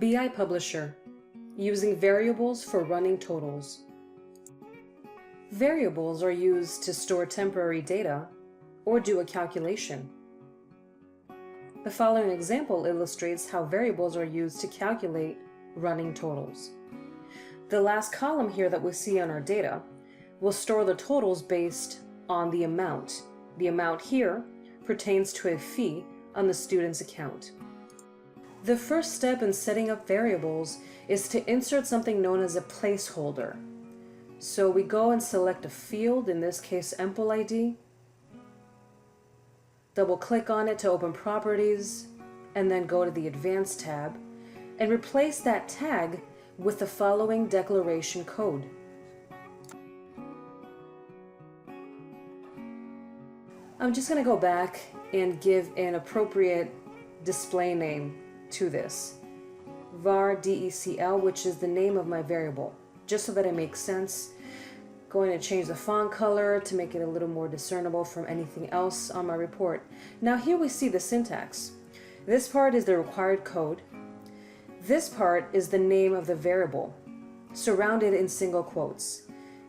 BI Publisher, using variables for running totals. Variables are used to store temporary data or do a calculation. The following example illustrates how variables are used to calculate running totals. The last column here that we see on our data will store the totals based on the amount. The amount here pertains to a fee on the student's account. The first step in setting up variables is to insert something known as a placeholder. So we go and select a field, in this case Empl ID, double click on it to open properties, and then go to the Advanced tab and replace that tag with the following declaration code. I'm just going to go back and give an appropriate display name to this. var decl, which is the name of my variable, just so that it makes sense. Going to change the font color to make it a little more discernible from anything else on my report. Now here we see the syntax. This part is the required code. This part is the name of the variable, surrounded in single quotes.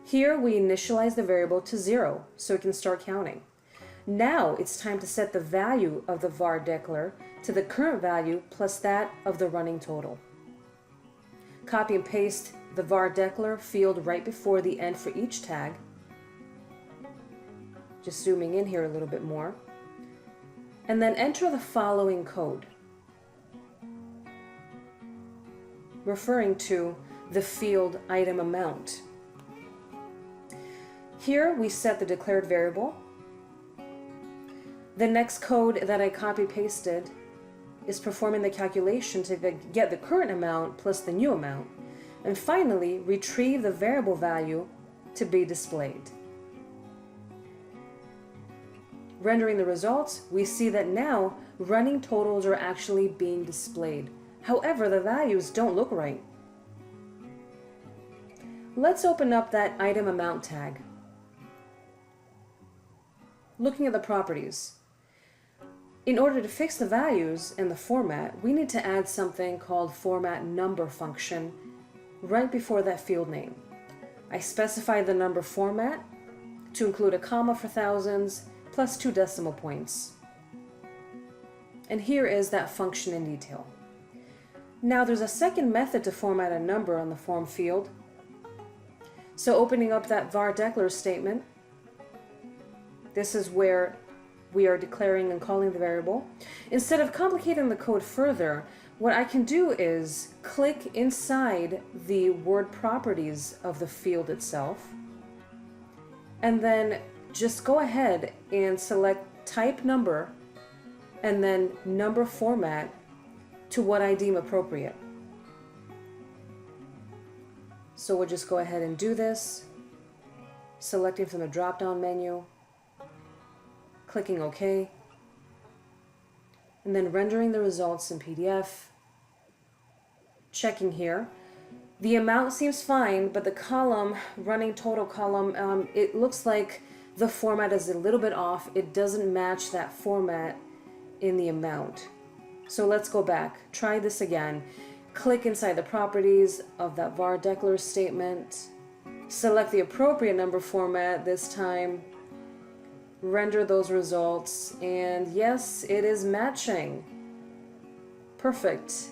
Here we initialize the variable to 0 so it can start counting. Now it's time to set the value of the var declar to the current value plus that of the running total. Copy and paste the var declar field right before the end for each tag. Just zooming in here a little bit more. And then enter the following code, referring to the field item amount. Here we set the declared variable. The next code that I copy-pasted is performing the calculation to get the current amount plus the new amount, and finally retrieve the variable value to be displayed. Rendering the results, we see that now running totals are actually being displayed. However, the values don't look right. Let's open up that item amount tag. Looking at the properties. In order to fix the values and the format, we need to add something called format number function right before that field name. I specify the number format to include a comma for thousands plus 2 decimal points. And here is that function in detail. Now there's a second method to format a number on the form field. So opening up that var declar statement, this is where we are declaring and calling the variable. Instead of complicating the code further, what I can do is click inside the word properties of the field itself, and then just go ahead and select type number and then number format to what I deem appropriate. So we'll just go ahead and do this, selecting from the drop-down menu, clicking OK, and then rendering the results in PDF. Checking here. The amount seems fine, but the column, running total column, it looks like the format is a little bit off. It doesn't match that format in the amount. So let's go back. Try this again. Click inside the properties of that var declar statement. Select the appropriate number format this time. Render those results, and yes, it is matching. Perfect.